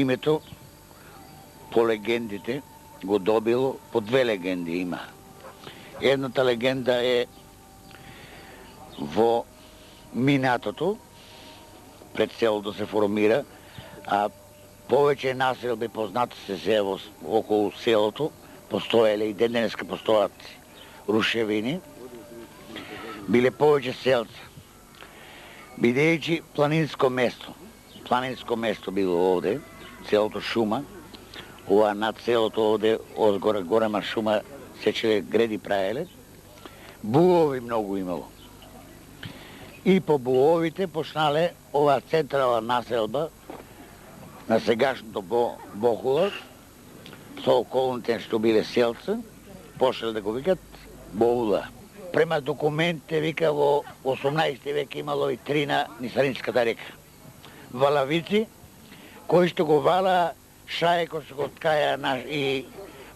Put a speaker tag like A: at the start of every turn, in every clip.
A: името по легендите го добило, по две легенди има. Едната легенда е во минатото, пред селото се формира, а повеќе населби познати се околу селото, постоеле и денеска постојат рушевини, биле повеќе селца. Бидејќи планинско место било овде, селото Шума, ова над селото овде, одгоре голема шума, сечеле греди праеле, булови многу имало. И по буловите почнале ова централна населба на сегашното Бохула, со околните што биле селца, почнале да го викат Боула. Према документите вика во 18 век имало и трина Нисаринската река. Валавици, кои што го вала шајко што го откаја и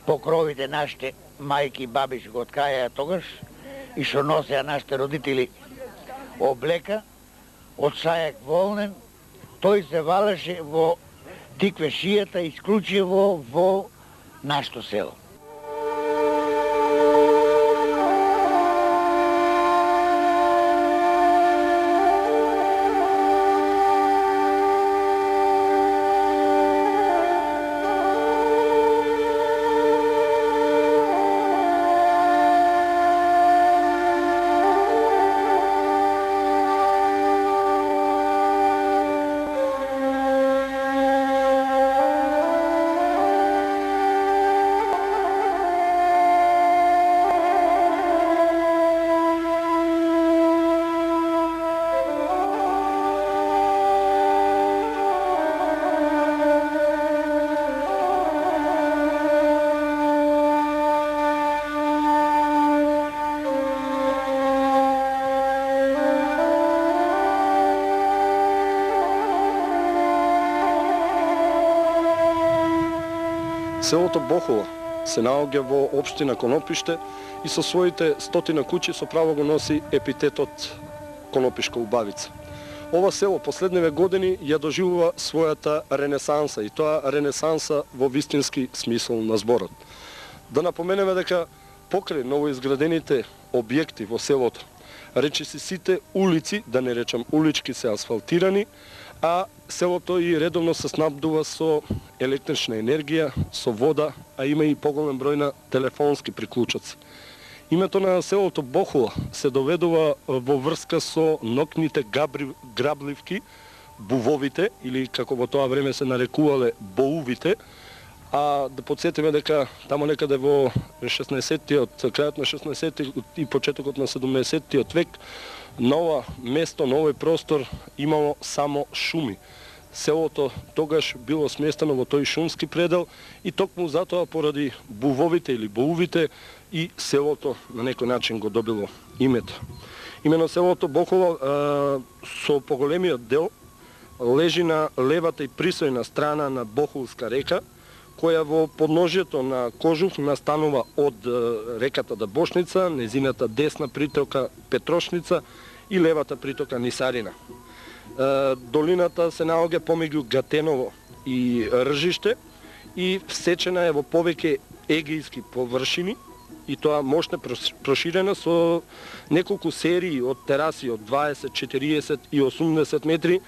A: покровите нашите мајки и баби што го откаја тогаш и што носеа нашите родители облека од шајак волнен, тој се валеше во тиквешијата исклучиво во нашето село.
B: Селото Бохула се наоѓа во општина Конопиште и со своите 100 куќи со право го носи епитетот Конопишка убавица. Ова село последниве години ја доживува својата ренесанса и тоа ренесанса во вистински смисол на зборот. Да напоменеме дека покрај новоизградените објекти во селото, речиси сите улици, да не речам улички, се асфалтирани, а селото и редовно се снабдува со електрична енергија, со вода, а има и поголем број на телефонски приклучоци. Името на селото Бохула се доведува во врска со ноќните грабливки, бувовите, или како во тоа време се нарекувале боувите, а да подсетиме дека тамо некаде во 16-тиот, крајот на 16-тиот и почетокот на 17-тиот век, на ова место, на овој простор имало само шуми. Селото тогаш било сместено во тој шумски предел и токму затоа поради бувовите или боувите и селото на некој начин го добило името. Имено селото Бохула со поголемиот дел лежи на левата и присојна страна на Бохулска река, која во подножјето на Кожух настанува од реката Дабошница, незината десна притока Петрошница и левата притока Нисарина. Долината се наоѓа помеѓу Гатеново и Ржиште и всечена е во повеќе егејски површини и тоа мощно проширена со неколку серии од тераси од 20, 40 и 80 метри.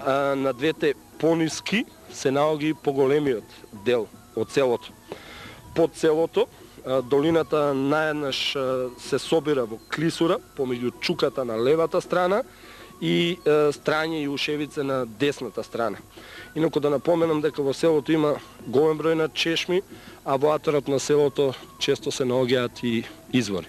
B: На двете пониски се наоѓа и поголемиот дел од селото. Под селото долината наеднаш се собира во клисура помеѓу чуката на левата страна и Страње и Ушевице на десната страна. Инаку да напоменам дека во селото има голем број на чешми, а во аторот на селото често се наоѓаат и извори.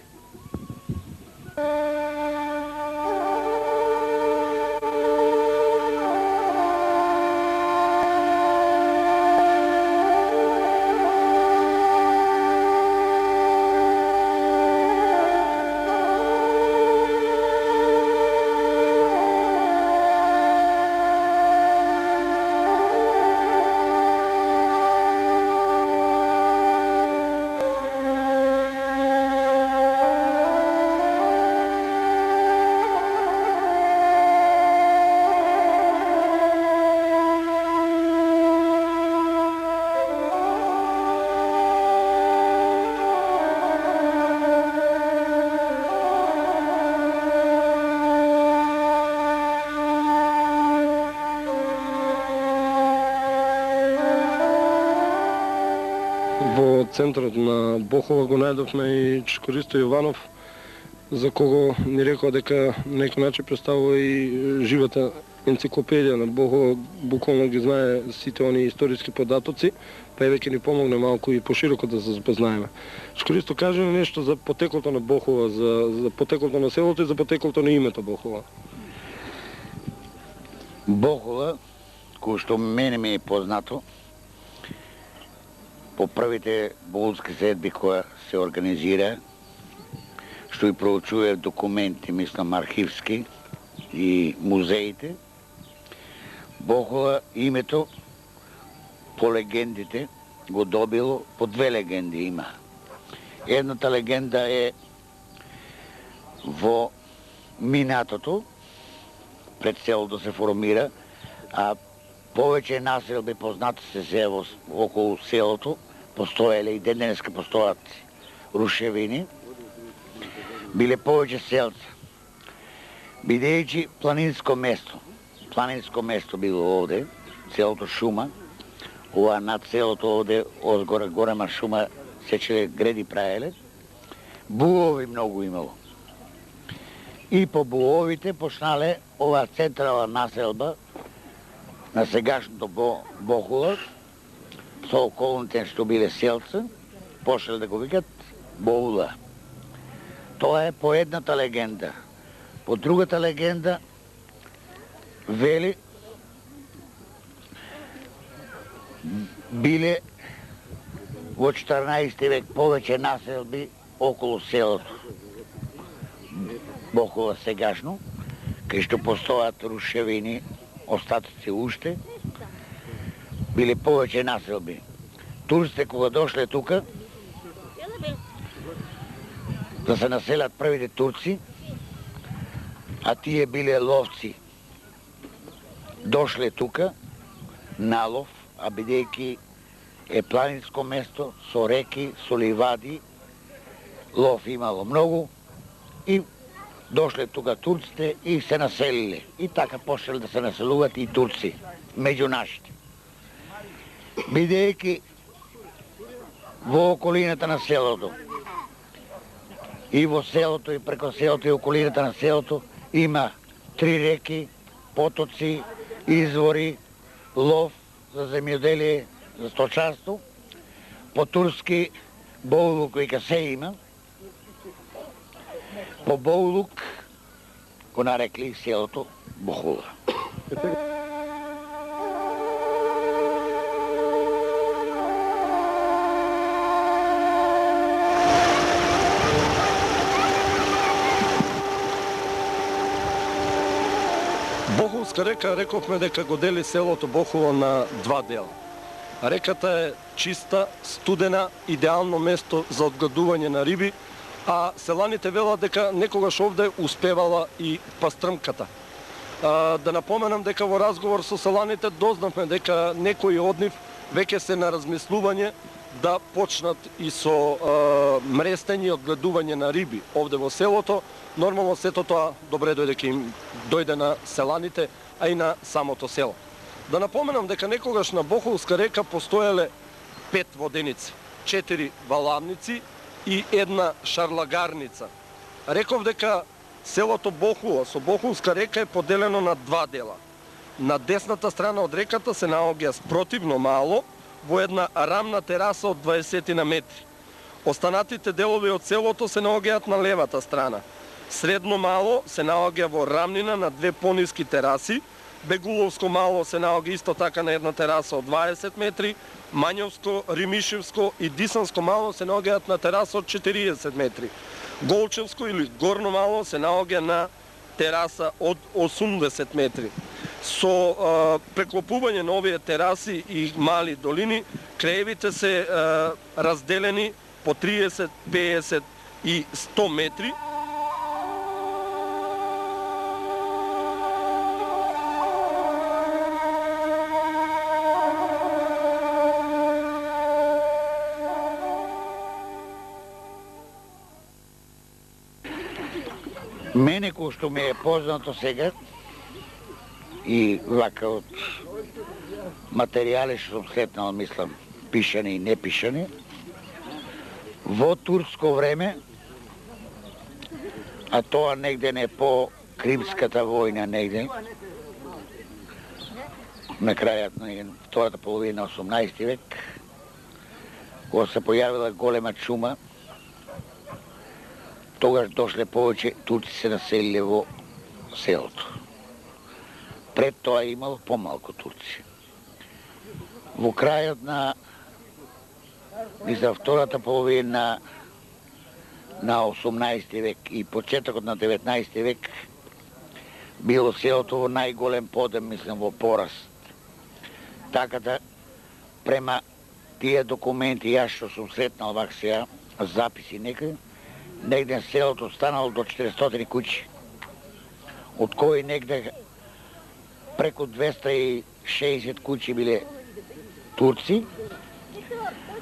B: Во центарот на Бохова го најдовме и Чикористо Јованов, за кого ни рекоа дека на некој начин представува и живата енциклопедија на Бохова, буквално ги знае сите оние историски податоци, па еве ќе ни помогне малку и пошироко да се запознаеме. Чикористо, кажи ни нешто за потеклото на Бохова, за потеклото на селото и за потеклото на името Бохова.
A: Бохова, кој што мене ми е познато, по првите болутски седби која се организира, што и проучува документи, мислам, архивски и музеите, Бохова името по легендите го добило, по две легенди има. Едната легенда е во минатото, пред селото се формира, а повеќе населби познати се околу селото, постоеле и денеска постојат рушевини, биле повеќе селца. Бидејќи планинско место било овде, селото Шума, ова над селото овде, од голема шума, сечеле греди праеле, буови многу имало. И по буовите почнале ова централна населба на сегашното Бохова, со околните што биле селца, почнале да го викат Боула. Тоа е по едната легенда. По другата легенда вели биле во 14 век повеќе населби околу селото Бохова сегашно, кај што постојат рушевини, остатоци уште, биле повеќе населби. Турците кога дошле тука, да се населат првите турци, а тие биле ловци. Дошле тука на лов, а бидејќи е планинско место, со реки, со ливади, лов имало многу и дошле тука турците и се населиле. И така почнали да се населуват и турци, меѓу нашите. Бидејќи во околината на селото, и во селото, и преко селото, и околината на селото, има 3 реки, потоци, извори, лов за земјоделие, за сточарство, по турски боулук вика се има. По боулук го нарекли селото Бохова.
B: Боховска река, рековме дека го дели селото Бохово на два дела. Реката е чиста, студена, идеално место за одгладување на риби, а селаните велат дека некогаш овде успевала и пастрмката. Да напоменам дека во разговор со селаните дознавме дека некои од нив веќе се на размислување да почнат и со мрестење и одгледување на риби овде во селото. Нормално сето тоа добре дојде ќе им дојде на селаните, а и на самото село. Да напоменам дека некогаш на Боховска река постоеле 5 воденици, 4 валавници и една шарлагарница. Реков дека селото Бохова со Боховска река е поделено на два дела. На десната страна од реката се наоѓа спротивно мало, во една рамна тераса од 20 на метри. Останатите делови од селото се наоѓаат на левата страна. Средно мало се наоѓа во рамнина на две пониски тераси, Бегуловско мало се наоѓа исто така на една тераса од 20 метри, Мањовско, Римишевско и Дисанско мало се наоѓаат на тераса од 40 метри. Голчевско или Горно мало се наоѓа на тераса од 80 метри. Со преклопување на овие тераси и мали долини, краевите се разделени по 30, 50 и 100 метри.
A: Мене кој што ми е познато сега и вака од материјали што сум сретнал, мислам, пишани и непишани, Во турско време, а тоа негде не по Кримската војна негде, на крајот на втората половина на 18 век, кога се појавила голема чума, тогаш дошле повеќе турци се населиле во селото. Пред тоа имало помалку турци. Во крајот на за втората половина на 18 век и почетокот на 19 век било селото во најголем подем, мислам, во пораст. Така да, према тие документи, јас што сум сретнал вак сега, записи негде селото станало до 400 куќи, од кои негде преку 260 куќи биле турци,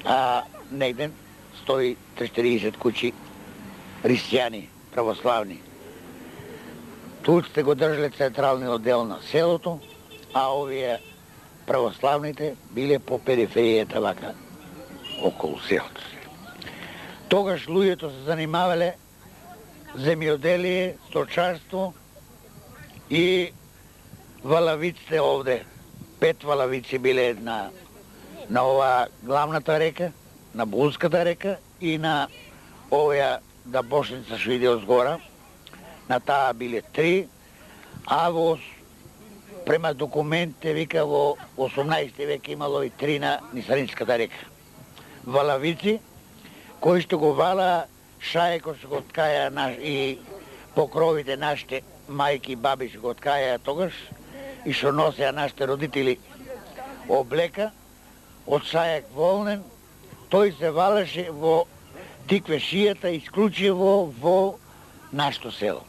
A: а негде 140 куќи христијани, православни. Турците го држале централниот дел на селото, а овие православните биле по периферијата вака околу селото. Тогаш луѓето се занимавале земјоделие, сточарство и валавиците овде. 5 валавици биле на ова главната река, на Булската река и на овоја да Бошница што иде озгора. На таа биле 3, а према документите вика во 18 век имало и 3 на Нисаринската река. Валавици, кои што го вала шаекот што го откаја и покровите нашите мајки и баби што го откаја тогаш и што носеа нашите родители облека од шаек волнен, тој се валеше во тикве шијата исклучиво во нашето село.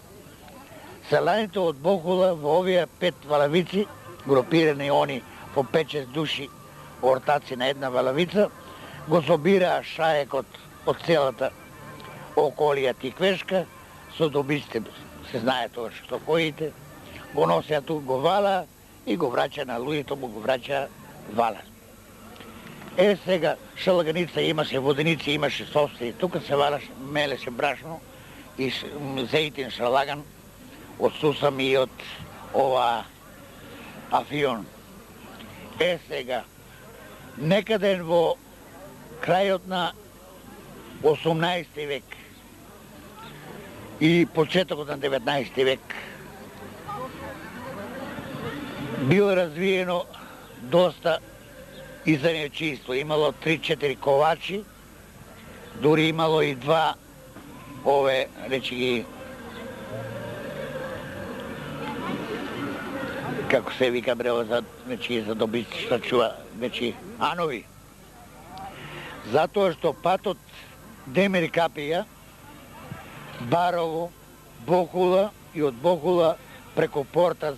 A: Селаните од Бохула во овие 5 валавици, групирани они по 5-6 души ортаци на една валавица, го собираа шаекот од целата околија тиквешка, со добиците, се знае тоа што коите, го носеа тук, го вала и го враќа на луѓето, му го враќа вала. Сега шалаганица имаше, воденици имаше собствени, тука се валаше, мелеше брашно и зејтин шалаган од сусам и од ова афион. Сега, некаден во крајот на 18 век и почетокот на 19 век било развиено доста и занајчиство. Имало 3-4 ковачи, дури имало и 2 ове, речи ги, како се вика брево за добици што чува, анови. Затоа што патот Демир Капија, Барово, Бохула и од Бохула преку порта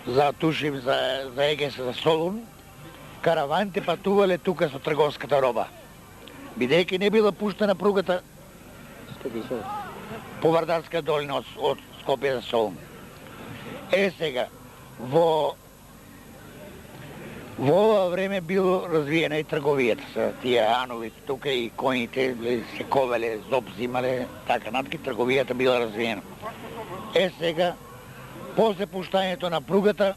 A: за Тушим, за Егес, за Солун, караваните патувале тука со трговската роба. Бидејќи не била пуштена пругата по Вардарска долина од Скопје за Солун. Сега, во ова време било развиена и трговијата со тие ановите тука и коњите се ковеле, зоб зимале, така натки трговијата била развиена. Сега, после пуштањето на пругата,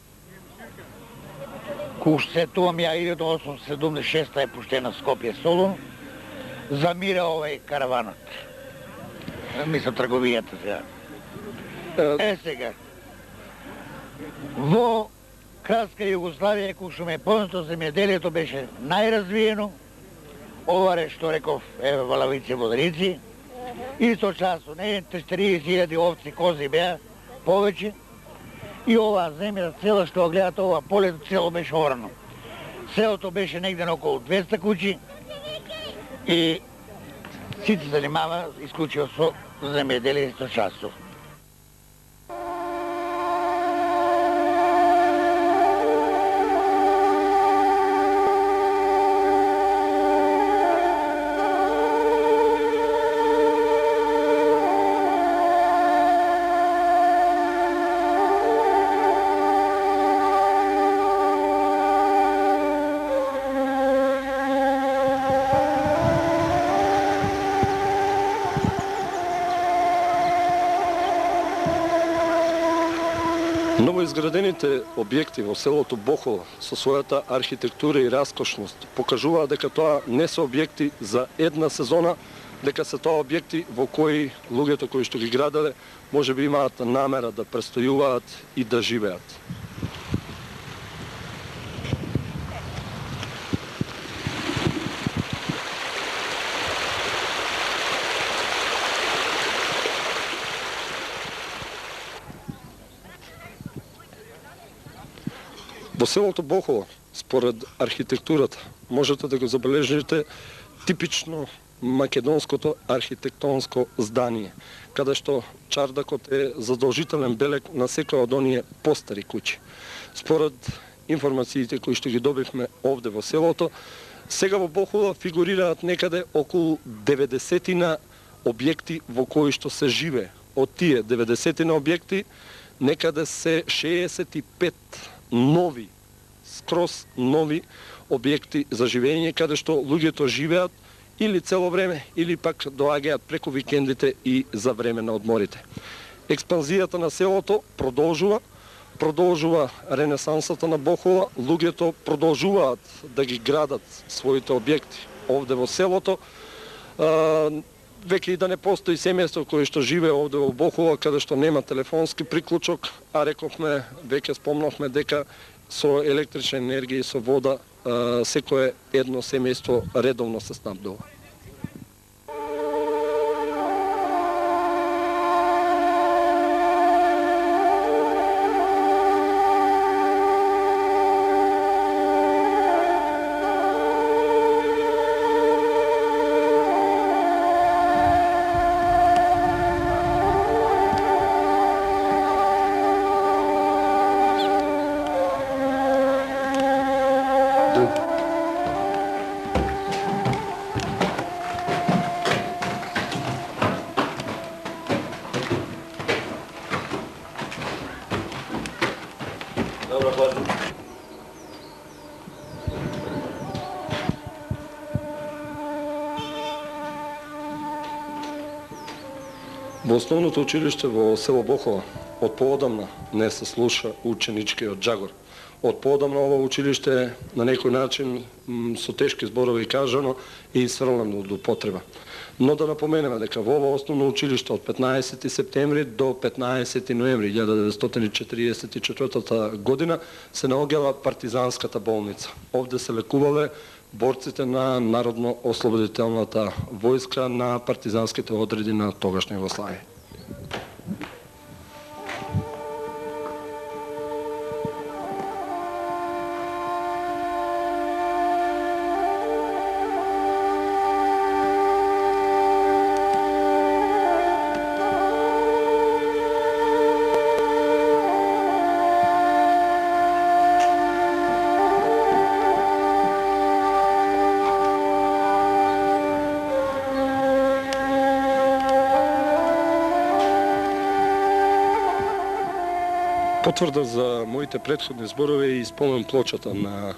A: кој се тоа ми ја 1876 е пуштена Скопје Солун, замира овај караванот. Мислам трговијата сега. Сега, во Кралска Југославија, кој што ме познато, земјоделието беше најразвиено, ова што реков, валавици, воденици, исто часо, 30.000 овци, кози беа, повеќе, и оваа земја, цела што гледате, ова полето цело беше орано. Селото беше негде на околу 200 куќи и сите занимава исклучиво со земјоделие и сточарство.
B: Новоизградените објекти во селото Бохола со својата архитектура и раскошност покажуваат дека тоа не се објекти за една сезона, дека се тоа објекти во кои луѓето кои што ги граделе можеби имаат намера да престојуваат и да живеат. Во селото Бохола, според архитектурата, можете да го забележите типично македонското архитектонско здание, каде што чардакот е задолжителен белег на секој од оние постари куќи. Според информациите кои што ги добивме овде во селото, сега во Бохола фигурираат некаде околу 90 објекти во кои што се живее. Од тие 90 објекти, некаде се 65 нови, скроз нови објекти за живење, каде што луѓето живеат или цело време, или пак доаѓаат преку викендите и за време на одморите. Експанзијата на селото продолжува ренесансата на Бохола, луѓето продолжуваат да ги градат своите објекти овде во селото. Веќе и да не постои семејство кое што живее овде во Бохола, каде што нема телефонски приклучок, а рековме, веќе спомнавме дека со електрична енергија и со вода секое едно семејство редовно се снабдува. Во основното училиште во село Бохола од поодамна не се слуша ученичкиот джагор. Од поодамна ова училиште на некој начин со тешки зборови кажано и сврлено до потреба. Но да напоменеме дека во ова основно училиште од 15 септември до 15 ноември 1944 година се наоѓала партизанската болница. Овде се лекувале борците на Народно-ослободителната војска на партизанските одреди на тогашна Југославија. Потврда за моите претходни зборови и спомен плочата на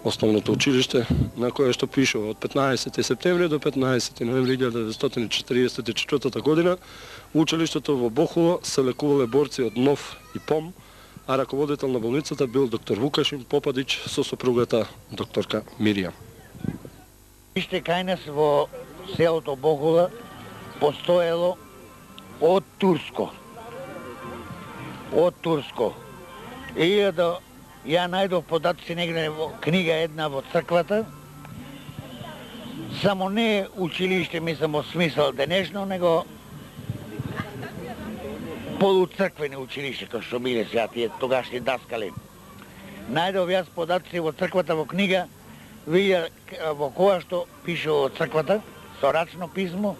B: основното училиште, на кое што пише од 15 септември до 15 ноември 1944 година, училиштето во Бохола се лекувале борци од НОВ и ПОМ, а раководител на болницата бил доктор Вукашин Попадич со сопругата докторка Миријам.
A: Виште кај нас во селото Бохола постоело од турско. И да ја најдов податци негде во книга една во црквата. Само не училиште, мислам, во смисол денешно, него полуцрквени училиште, кои што биле сега тие тогашни даскали. Најдов јас податци во црквата во книга, видја во која што пише во црквата, со рачно писмо,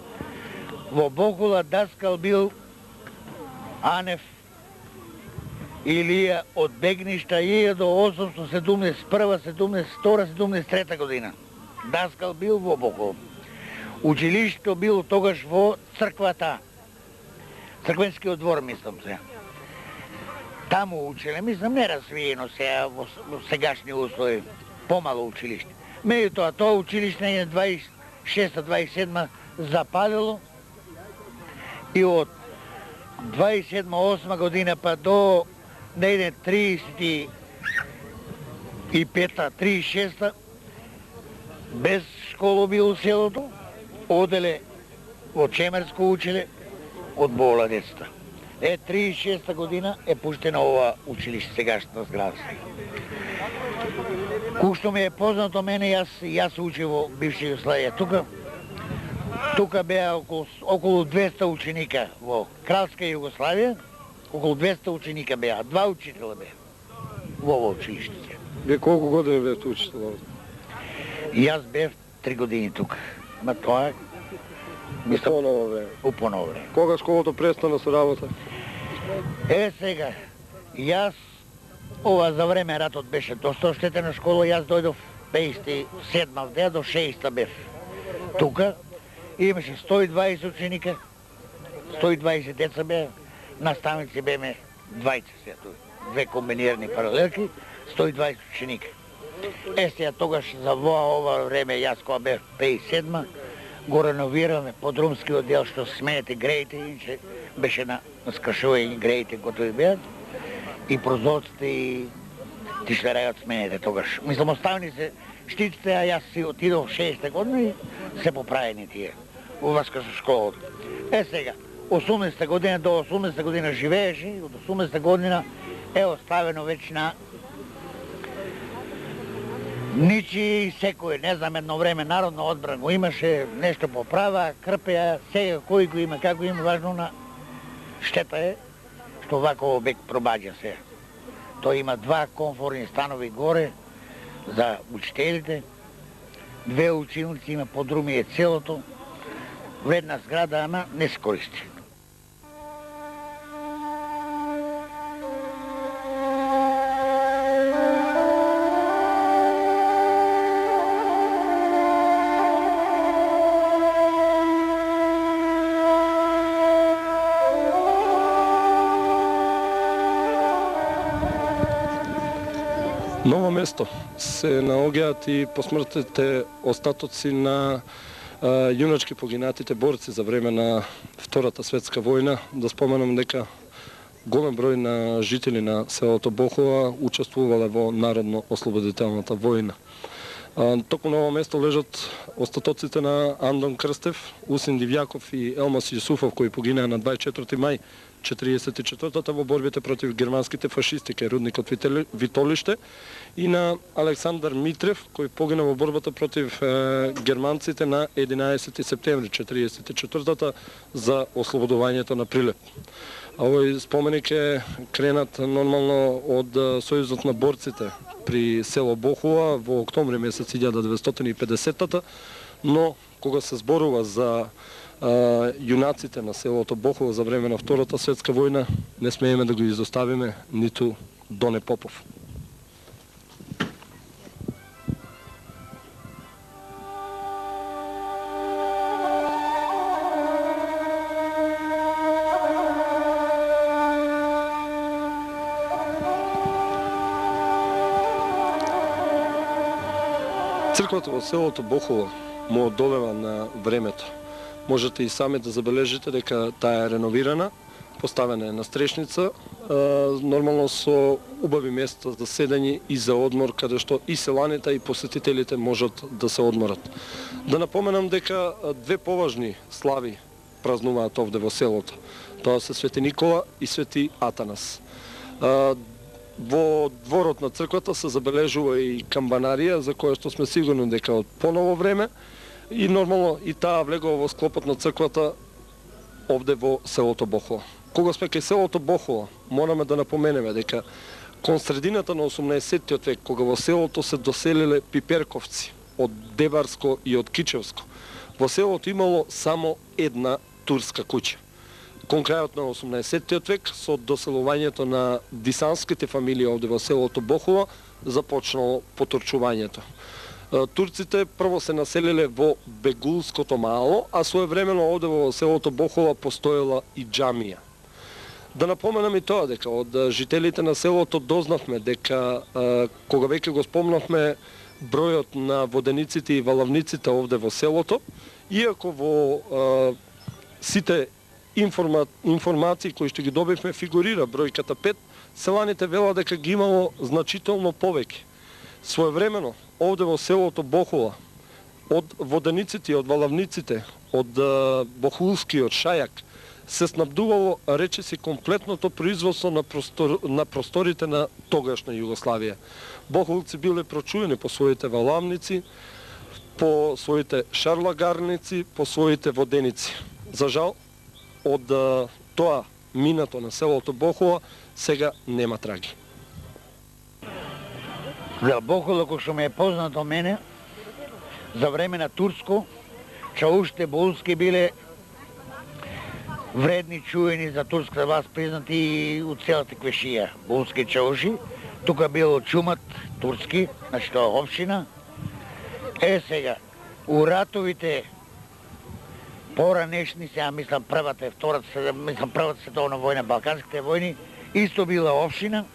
A: во Бохола даскал бил Анев Илија од Бегништа 1871, 72, 73 година. Даскал бил во Бохола. Училиштето било тогаш во црквата. Црквенскиот двор, мислам се. Таму учеле, мислам, не развиено сега во сегашни услови. Помало училиште. Меѓутоа, тоа училиште е 26-27 запалило и од 27-8 година па до негде 35-та, 36-та, без школа било селото, оделе во Чемерско училе, одбола децата. 36-та година е пуштена ова училиште, сегашната зграда. Кошто ми е познато мене, јас учев во бивша Југославија. Тука беа околу 200 ученика во Кралска Југославија, околу 200 ученика беа, 2 учителя беа во ово училиште.
B: Вие колку години бевте учител овде?
A: Јас бев 3 години тука. Ма тоа
B: Поново време.
A: Поново време.
B: Кога школата престана со работа?
A: Сега, јас ова за време ратот беше доста оштетена школа, јас дојдов 57 до 60 бев. Тука имаше 120 ученика, 120 деца беа, наставници беме 20 сега, две комбинирани паралелки, 120 ученика. Сега тогаш за ова време, јас кога бев 57 го реновираме подрумскиот дел што сменете греите, иначе беше на скашување греите готови беа и прозорците и тишлерајот сменете тогаш. Мислам, оставени се штиците, а јас си отидов 60 година и се поправени тие уврска со школата. Сега, 80 година до 80 година живееше и од 80 година е оставено веќе на ничи и секој, не знам, едно време народна одбрана го имаше, нешто поправа, крпеа, сега кој го има, како има, важно на штета е што вако обект пробаѓа се. Тој има 2 комфорни станови горе за учителите, 2 училници, има подруми е целото, вредна зграда, ама не се користи.
B: Ново место се наоѓаат и посмртните остатоци на јуначки погинатите борци за време на Втората светска војна. Да споменам дека голем број на жители на селото Бохова учествувале во Народно-ослободителната војна. Токму на ово место лежат остатоците на Андон Крстев, Усин Дивјаков и Елмас Јусуфов, кои погинаа на 24 мај 44-та во борбите против германските фашисти кај рудникот Витолиште, и на Александар Митрев, кој погина во борбата против германците на 11 септември 44-та за ослободувањето на Прилеп. Овој споменик е кренат нормално од Сојузот на борците при село Бохова во октомври месец 1950-та, но кога се зборува за јунаците на селото Бохово за време на Втората светска војна, не смееме да го изоставиме ниту Доне Попов. Црквата во селото Бохово му одолева на времето. Можете и сами да забележите дека таа е реновирана, поставена е настрешница, нормално со убави места за седење и за одмор, каде што и селаните и посетителите можат да се одморат. Да напоменам дека 2 поважни слави празнуваат овде во селото. Тоа се Свети Никола и Свети Атанас. Во дворот на црквата се забележува и камбанарија, за која што сме сигурни дека од поново време, и нормално и таа влегува во склопот на црквата овде во селото Бохова. Кога сме кај селото Бохова, мораме да напоменеме дека кон средината на 18-тиот век, кога во селото се доселиле пиперковци од Дебарско и од Кичевско, во селото имало само една турска куќа. Кон крајот на 18-тиот век, со доселувањето на дисанските фамилии овде во селото Бохова, започнало потурчувањето. Турците прво се населиле во Бегулското мало, а своевремено овде во селото Бохова постоела и џамија. Да напоменам и тоа дека од жителите на селото дознавме дека кога веќе го спомнавме бројот на водениците и валавниците овде во селото, иако во сите информации кои што ги добивме фигурира бројката 5, селаните велат дека ги имало значително повеќе. Своевремено, овде во селото Бохула, од водениците и од валавниците, од бохулскиот шајак, се снабдувало, речиси, комплетното производство на просторите на тогашна Југославија. Бохулци биле прочуени по своите валавници, по своите шарлагарници, по своите воденици. За жал, од тоа минато на селото Бохула сега нема траги.
A: За Бохула, кој што ме е познато мене, за време на турско, чаушите бохулски биле вредни, чуени за турската власт, признати и од целата Квешија. Бохулски чауши, тука бил чумат турски, значи тоа општина. Сега, у ратовите поранешни, сега мислам првата и втората световна војна, балканските војни, исто била општина.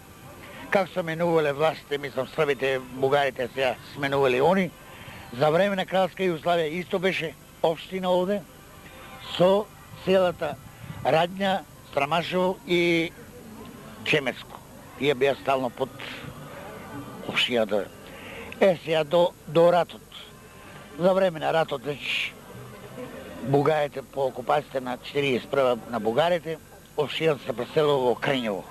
A: Како се менувале властите, мислам србите, бугарите сега сменували они. За време на Кралска Југославија исто беше општина овде, со целата Радња, Страмашево и Чемерско. Тие беа стално под општината. Сега до ратот. За време на ратот, бугарите по окупацијата на 41 на бугарите, општината се преселува во Крњево.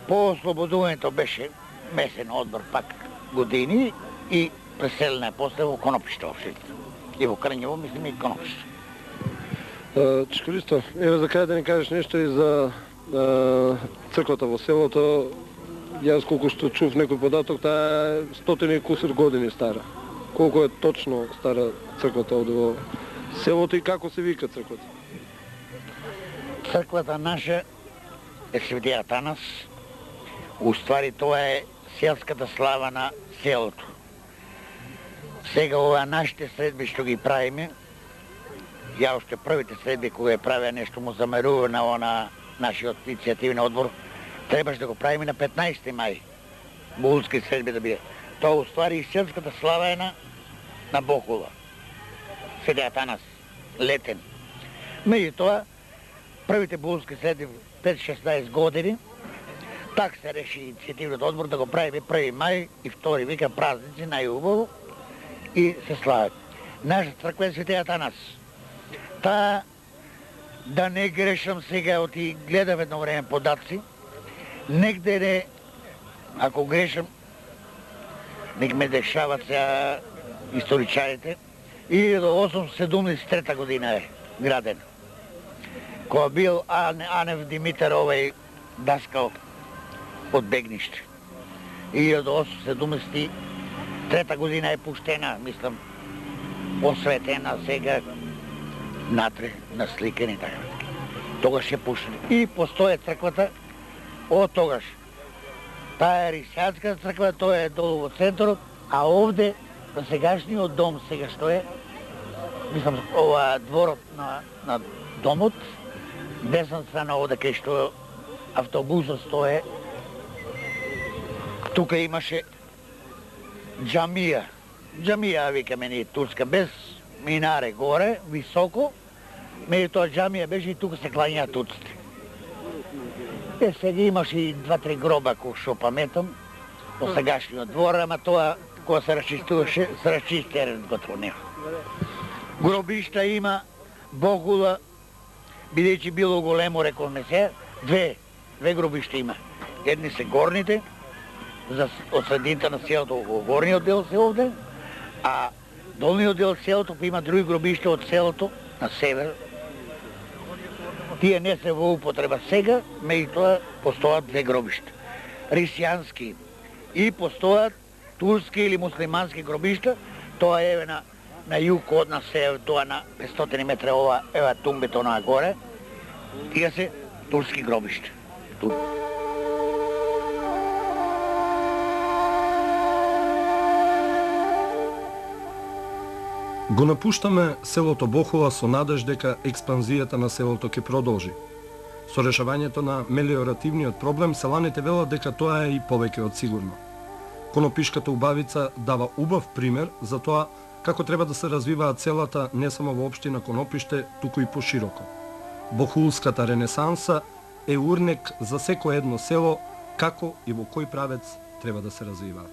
A: По ослободувањето беше месен одбор пак години и преселена е после во Конопиште општината. И во Крњево, мислим и Конопиште.
B: Чекористо, еве за крај да ни кажеш нешто и за црквата во селото. Јас колку што чув некој податок, таа е 100 и кусур години стара. Колку е точно стара црквата овде во селото и како се вика црквата?
A: Црквата наша е Свети Атанас. Уствари тоа е селската слава на селото. Сега ова нашите средби што ги правиме, ја уште првите средби кога ја правеа нешто му замерува на нашиот иницијативен одбор, требаше да го правиме на 15 мај. Бохулски средби да биде. Тоа уствари и селската слава е на Бохула. Свети Атанас, летен. Меѓутоа, првите бохулски средби 5-16 години, так се реши иницијативниот одбор да го правиме 1 мај и 2 вика празници, најубаво, и се слават. Наша црква е Свети Атанас. Таа, да не грешам сега, оти гледав едно време податци, негде не, ако грешам, нек ме дешават сега историчарите, 1873 година е граден. Кога бил Анев Димитар, овај даскал од Бегниште. 1873 година е пуштена, мислам, осветена сега натре, насликани и така. Тогаш е пуштена. И постоje црквата од тогаш. Таа е Рисијанска црква, тоа е долу во центарот, а овде, на сегашниот дом, сега што е, мислам, ова дворот на домот, десна страна овде кај што автобусот стое, тука имаше џамија. Џамија, викаме ние турска, без минаре горе, високо, меѓутоа џамија беше и тука се клањаа турците. Сега имаше и 2-3 гроба, кој што паметам, по сегашниот двор, ама тоа, кога се расчистуваше, се расчистија готово нема. Гробишта има, Бохула, бидејќи било големо, рековме се, две гробишта има. Едни се горните, од средината на селото, во горниот дел се овде, а долниот дел селото има други гробишта од селото на север. Тие не се во употреба сега, меѓутоа постојат две гробишта. Рисијански и постојат турски или муслимански гробишта, тоа е на југ од нас е тоа на 500 метра ова, ева тумбето на горе, тие се турски гробишта.
B: Го напуштаме селото Бохула со надеж дека експанзијата на селото ќе продолжи. Со решавањето на мелиоративниот проблем, селаните велат дека тоа е и повеќе од сигурно. Конопишката убавица дава убав пример за тоа како треба да се развиваат целата не само во општина Конопиште, туку и пошироко. Бохулската ренесанса е урнек за секое едно село, kako i во кој правец треба да се развива.